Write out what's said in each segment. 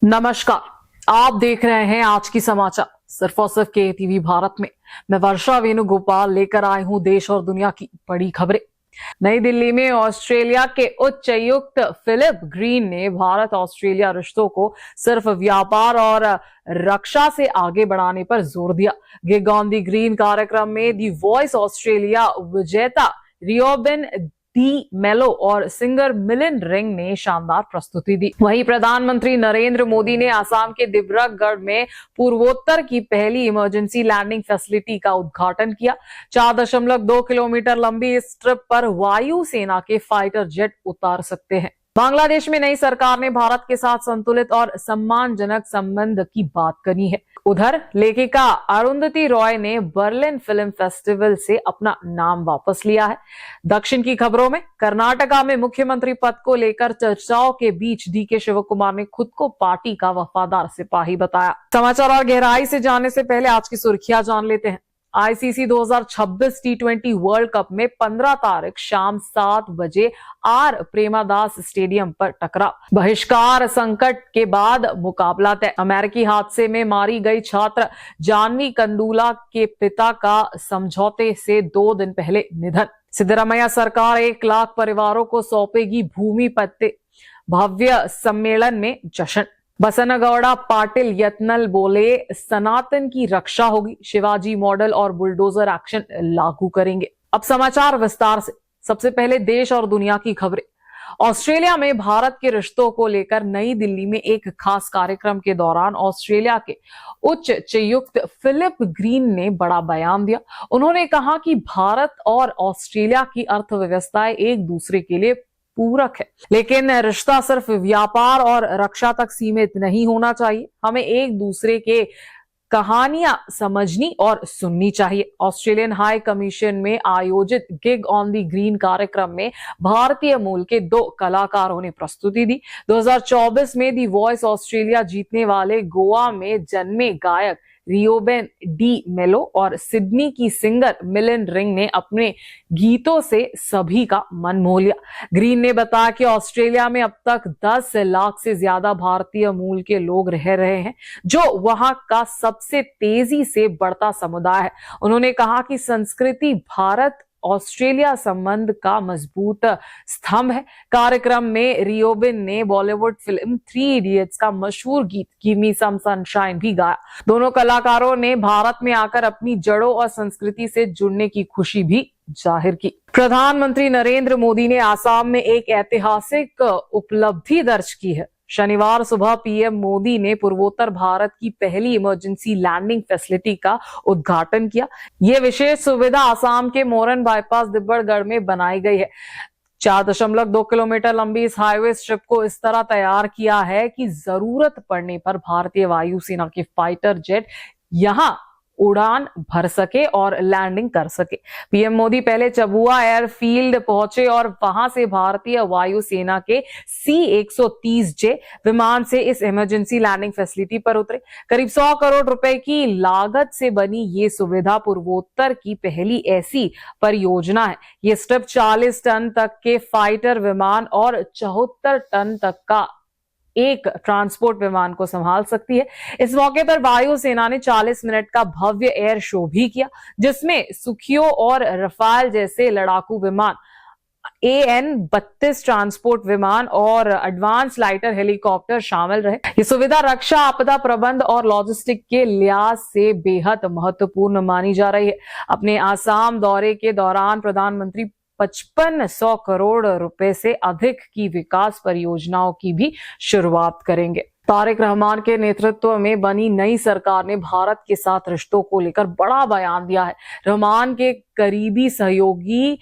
नमस्कार, आप देख रहे हैं आज की समाचार सिर्फ और सिर्फ के टीवी भारत में। मैं वर्षा वेणुगोपाल लेकर आई हूं देश और दुनिया की बड़ी खबरें। नई दिल्ली में ऑस्ट्रेलिया के उच्चायुक्त फिलिप ग्रीन ने भारत ऑस्ट्रेलिया रिश्तों को सिर्फ व्यापार और रक्षा से आगे बढ़ाने पर जोर दिया। गिग ऑन दी ग्रीन कार्यक्रम में दी वॉइस ऑस्ट्रेलिया विजेता रियोबिन डी मेलो और सिंगर मिलिंद रिंग ने शानदार प्रस्तुति दी। वहीं प्रधानमंत्री नरेंद्र मोदी ने असम के डिब्रूगढ़ में पूर्वोत्तर की पहली इमरजेंसी लैंडिंग फैसिलिटी का उद्घाटन किया। 4.2 किलोमीटर लंबी इस ट्रिप पर वायु सेना के फाइटर जेट उतार सकते हैं। बांग्लादेश में नई सरकार ने भारत के साथ संतुलित और सम्मानजनक संबंध की बात कही है। उधर लेखिका अरुंधति रॉय ने बर्लिन फिल्म फेस्टिवल से अपना नाम वापस लिया है। दक्षिण की खबरों में कर्नाटका में मुख्यमंत्री पद को लेकर चर्चाओं के बीच डीके शिवकुमार ने खुद को पार्टी का वफादार सिपाही बताया। समाचार और गहराई से जानने से पहले आज की सुर्खियां जान लेते हैं। आईसीसी 2026 टी20 वर्ल्ड कप में 15 तारीख शाम 7 बजे आर प्रेमादास स्टेडियम पर टकराव। बहिष्कार संकट के बाद मुकाबला तय। अमेरिकी हादसे में मारी गई छात्र जानवी कंदुला के पिता का समझौते से 2 दिन पहले निधन। सिद्धरामैया सरकार 1 लाख परिवारों को सौंपेगी भूमि पट्टे। भव्य सम्मेलन में जश्न। बसनगौड़ा पाटिल यत्नल बोले सनातन की रक्षा होगी, शिवाजी मॉडल और बुलडोजर एक्शन लागू करेंगे। अब समाचार विस्तार से। सबसे पहले देश और दुनिया की खबरें। ऑस्ट्रेलिया में भारत के रिश्तों को लेकर नई दिल्ली में एक खास कार्यक्रम के दौरान ऑस्ट्रेलिया के उच्चायुक्त फिलिप ग्रीन ने बड़ा बयान दिया। उन्होंने कहा कि भारत और ऑस्ट्रेलिया की अर्थव्यवस्थाएं एक दूसरे के लिए पूरक है, लेकिन रिश्ता सिर्फ व्यापार और रक्षा तक सीमित नहीं होना चाहिए। हमें एक दूसरे के कहानियां समझनी और सुननी चाहिए। ऑस्ट्रेलियन हाई कमीशन में आयोजित गिग ऑन दी ग्रीन कार्यक्रम में भारतीय मूल के 2 कलाकारों ने प्रस्तुति दी। 2024 में दी वॉइस ऑस्ट्रेलिया जीतने वाले गोवा में जन्मे गायक रियोबिन डी मेलो और सिडनी की सिंगर मिलिंद रिंग ने अपने गीतों से सभी का मन मोह लिया। ग्रीन ने बताया कि ऑस्ट्रेलिया में अब तक 10 लाख से ज्यादा भारतीय मूल के लोग रह रहे हैं, जो वहां का सबसे तेजी से बढ़ता समुदाय है। उन्होंने कहा कि संस्कृति भारत ऑस्ट्रेलिया संबंध का मजबूत स्तंभ है। कार्यक्रम में रियोबिन ने बॉलीवुड फिल्म 3 इडियट्स का मशहूर गीत गिव मी सम सनशाइन भी गाया। दोनों कलाकारों ने भारत में आकर अपनी जड़ों और संस्कृति से जुड़ने की खुशी भी जाहिर की। प्रधानमंत्री नरेंद्र मोदी ने असम में एक ऐतिहासिक उपलब्धि दर्ज की है। शनिवार सुबह पीएम मोदी ने पूर्वोत्तर भारत की पहली इमरजेंसी लैंडिंग फैसिलिटी का उद्घाटन किया। यह विशेष सुविधा असम के मोरन बाईपास डिब्रूगढ़ में बनाई गई है। 4.2 किलोमीटर लंबी इस हाईवे स्ट्रिप को इस तरह तैयार किया है कि जरूरत पड़ने पर भारतीय वायुसेना के फाइटर जेट यहां उड़ान भर सके और लैंडिंग कर सके। पीएम मोदी पहले चबुआ एयरफील्ड पहुंचे और वहां से भारतीय वायुसेना के C-130J विमान से इस इमरजेंसी लैंडिंग फैसिलिटी पर उतरे। करीब 100 करोड़ रुपए की लागत से बनी ये सुविधा पूर्वोत्तर की पहली ऐसी परियोजना है। ये स्ट्रिप 40 टन तक के फाइटर विमान और 74 टन तक का एक ट्रांसपोर्ट विमान को संभाल सकती है। इस मौके पर वायुसेना ने 40 मिनट का भव्य एयर शो भी किया, जिसमें सुखियो और रफाल जैसे लड़ाकू विमान, AN-32 ट्रांसपोर्ट विमान और एडवांस लाइटर हेलीकॉप्टर शामिल रहे। ये सुविधा रक्षा, आपदा प्रबंध और लॉजिस्टिक के लिहाज से बेहद महत्वपूर्ण मानी जा रही है। अपने आसाम दौरे के दौरान प्रधानमंत्री 5500 करोड़ रुपए से अधिक की विकास परियोजनाओं की भी शुरुआत करेंगे। तारिक रहमान के नेतृत्व में बनी नई सरकार ने भारत के साथ रिश्तों को लेकर बड़ा बयान दिया है। रहमान के करीबी सहयोगी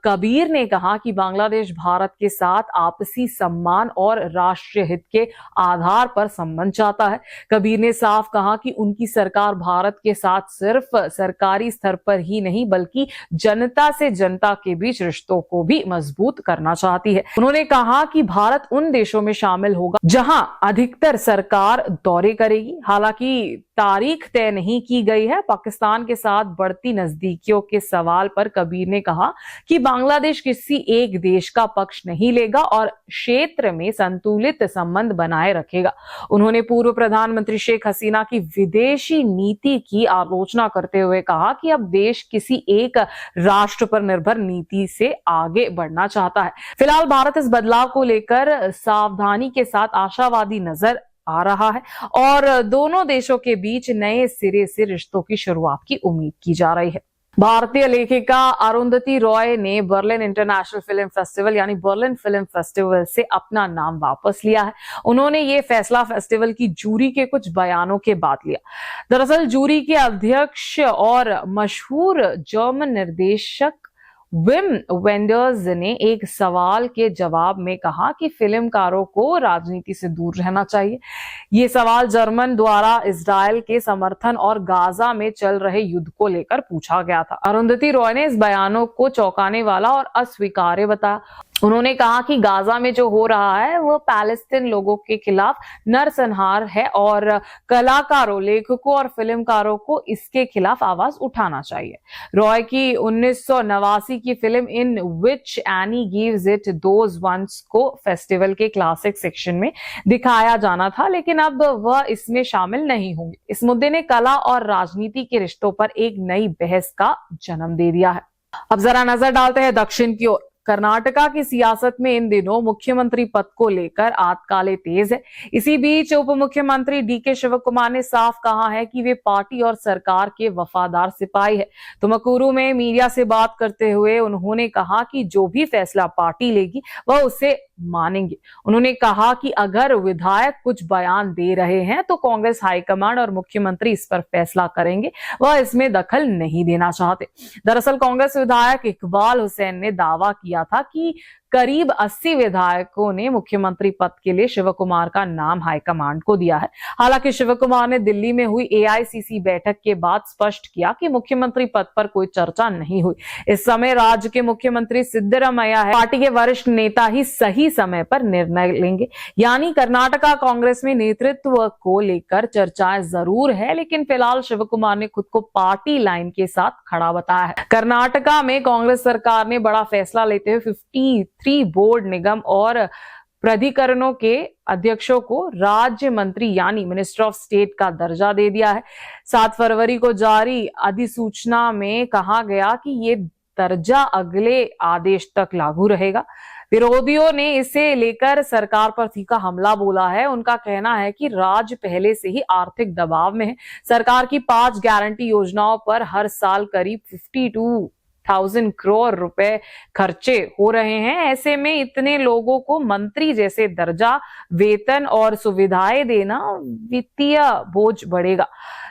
कबीर ने कहा कि बांग्लादेश भारत के साथ आपसी सम्मान और राष्ट्रीय हित के आधार पर संबंध चाहता है। कबीर ने साफ कहा कि उनकी सरकार भारत के साथ सिर्फ सरकारी स्तर पर ही नहीं बल्कि जनता से जनता के बीच रिश्तों को भी मजबूत करना चाहती है। उन्होंने कहा कि भारत उन देशों में शामिल होगा जहां अधिकतर सरकार दौरे करेगी। हालांकि तारीख तय नहीं की गई है। पाकिस्तान के साथ बढ़ती नजदीकियों के सवाल पर कबीर ने कहा कि बांग्लादेश किसी एक देश का पक्ष नहीं लेगा और क्षेत्र में संतुलित संबंध बनाए रखेगा। उन्होंने पूर्व प्रधानमंत्री शेख हसीना की विदेशी नीति की आलोचना करते हुए कहा कि अब देश किसी एक राष्ट्र पर निर्भर नीति से आगे बढ़ना चाहता है। फिलहाल भारत इस बदलाव को लेकर सावधानी के साथ आशावादी नजर आ रहा है और दोनों देशों के बीच नए सिरे से रिश्तों की शुरुआत की उम्मीद की जा रही है। भारतीय लेखिका अरुंधति रॉय ने बर्लिन इंटरनेशनल फिल्म फेस्टिवल यानी बर्लिन फिल्म फेस्टिवल से अपना नाम वापस लिया है। उन्होंने ये फैसला फेस्टिवल की जूरी के कुछ बयानों के बाद लिया। दरअसल जूरी के अध्यक्ष और मशहूर जर्मन निर्देशक विम वेंडर्स ने एक सवाल के जवाब में कहा कि फिल्मकारों को राजनीति से दूर रहना चाहिए। ये सवाल जर्मन द्वारा इजरायल के समर्थन और गाजा में चल रहे युद्ध को लेकर पूछा गया था। अरुंधति रॉय ने इस बयानों को चौंकाने वाला और अस्वीकार्य बताया। उन्होंने कहा कि गाजा में जो हो रहा है वो पैलेस्टीन लोगों के खिलाफ नरसंहार है और कलाकारों, लेखकों और फिल्मकारों को इसके खिलाफ आवाज उठाना चाहिए। रॉय की 1989 की film in which any gives it those ones को फेस्टिवल के क्लासिक सेक्शन में दिखाया जाना था, लेकिन अब वह इसमें शामिल नहीं होंगे। इस मुद्दे ने कला और राजनीति के रिश्तों पर एक नई बहस का जन्म दे दिया है। अब जरा नजर डालते हैं दक्षिण की ओर। कर्नाटका की सियासत में इन दिनों मुख्यमंत्री पद को लेकर आतकाले तेज है। इसी बीच उप मुख्यमंत्री डीके शिवकुमार ने साफ कहा है कि वे पार्टी और सरकार के वफादार सिपाही है। तुमकुरू में मीडिया से बात करते हुए उन्होंने कहा कि जो भी फैसला पार्टी लेगी वह उसे मानेंगे। उन्होंने कहा कि अगर विधायक कुछ बयान दे रहे हैं तो कांग्रेस हाईकमांड और मुख्यमंत्री इस पर फैसला करेंगे, वह इसमें दखल नहीं देना चाहते। दरअसल कांग्रेस विधायक इकबाल हुसैन ने दावा किया था कि करीब 80 विधायकों ने मुख्यमंत्री पद के लिए शिवकुमार का नाम हाईकमांड को दिया है। हालांकि शिवकुमार ने दिल्ली में हुई एआईसीसी बैठक के बाद स्पष्ट किया कि मुख्यमंत्री पद पर कोई चर्चा नहीं हुई। इस समय राज्य के मुख्यमंत्री सिद्धरामैया है। पार्टी के वरिष्ठ नेता ही सही समय पर निर्णय लेंगे। यानी कर्नाटका कांग्रेस में नेतृत्व को लेकर चर्चाएं जरूर है, लेकिन फिलहाल शिवकुमार ने खुद को पार्टी लाइन के साथ खड़ा बताया है। कर्नाटका में कांग्रेस सरकार ने बड़ा फैसला लेते हुए 53 बोर्ड, निगम और प्राधिकरणों के अध्यक्षों को राज्य मंत्री यानी मिनिस्टर ऑफ स्टेट का दर्जा दे दिया है। 7 फरवरी को जारी अधिसूचना में कहा गया कि ये दर्जा अगले आदेश तक लागू रहेगा। विरोधियों ने इसे लेकर सरकार पर तीखा हमला बोला है। उनका कहना है कि राज्य पहले से ही आर्थिक दबाव में है। सरकार की 5 गारंटी योजनाओं पर हर साल करीब 52,000 करोड़ रुपए खर्चे हो रहे हैं। ऐसे में इतने लोगों को मंत्री जैसे दर्जा, वेतन और सुविधाएं देना वित्तीय बोझ बढ़ेगा।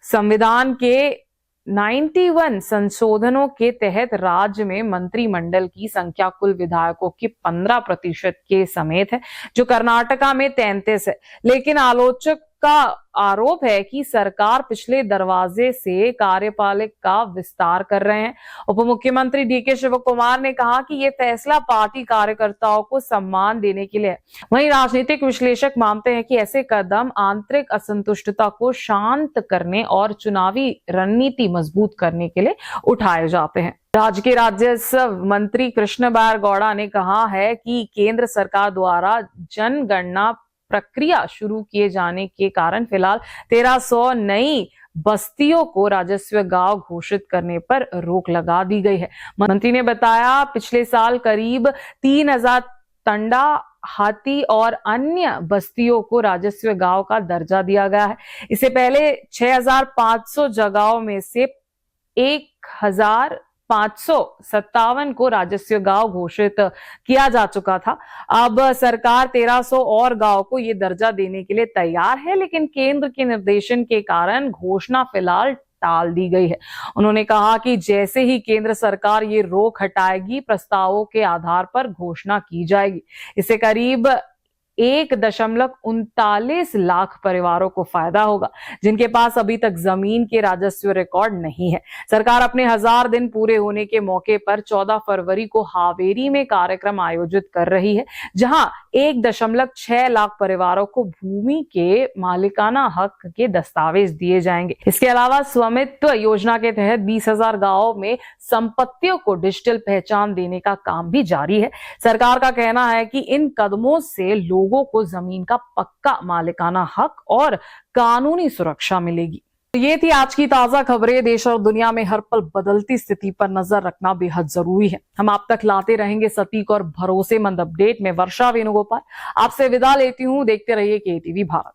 संविधान के 91 संशोधनों के तहत राज्य में मंत्रिमंडल की संख्या कुल विधायकों की 15% के समेत है, जो कर्नाटका में 33 है। लेकिन आलोचक का आरोप है कि सरकार पिछले दरवाजे से कार्यपालिक का विस्तार कर रहे हैं। उप मुख्यमंत्री डीके शिवकुमार ने कहा कि यह फैसला पार्टी कार्यकर्ताओं को सम्मान देने के लिए है। वहीं राजनीतिक विश्लेषक मानते हैं कि ऐसे कदम आंतरिक असंतुष्टता को शांत करने और चुनावी रणनीति मजबूत करने के लिए उठाए जाते हैं। राज्य के राजस्व मंत्री कृष्ण बैर गौड़ा ने कहा है कि केंद्र सरकार द्वारा जनगणना प्रक्रिया शुरू किए जाने के कारण फिलहाल 1300 नई बस्तियों को राजस्व गांव घोषित करने पर रोक लगा दी गई है। मंत्री ने बताया पिछले साल करीब 3000 तंडा, हाथी और अन्य बस्तियों को राजस्व गांव का दर्जा दिया गया है। इससे पहले 6500 जगहों में से 1557 को राजस्व गांव घोषित किया जा चुका था। अब सरकार 1300 और गांव को ये दर्जा देने के लिए तैयार है, लेकिन केंद्र के निर्देशन के कारण घोषणा फिलहाल टाल दी गई है। उन्होंने कहा कि जैसे ही केंद्र सरकार ये रोक हटाएगी, प्रस्तावों के आधार पर घोषणा की जाएगी। इससे करीब 1.39 लाख परिवारों को फायदा होगा, जिनके पास अभी तक जमीन के राजस्व रिकॉर्ड नहीं है। सरकार अपने 1000 दिन पूरे होने के मौके पर 14 फरवरी को हावेरी में कार्यक्रम आयोजित कर रही है, जहां 1.6 लाख परिवारों को भूमि के मालिकाना हक के दस्तावेज दिए जाएंगे। इसके अलावा स्वामित्व योजना के तहत 20,000 गांवों में संपत्तियों को डिजिटल पहचान देने का काम भी जारी है। सरकार का कहना है कि इन कदमों से लोगों को जमीन का पक्का मालिकाना हक और कानूनी सुरक्षा मिलेगी। ये थी आज की ताजा खबरें। देश और दुनिया में हर पल बदलती स्थिति पर नजर रखना बेहद जरूरी है। हम आप तक लाते रहेंगे सटीक और भरोसेमंद अपडेट में। वर्षा वेणुगोपाल आपसे विदा लेती हूँ। देखते रहिए KTV भारत।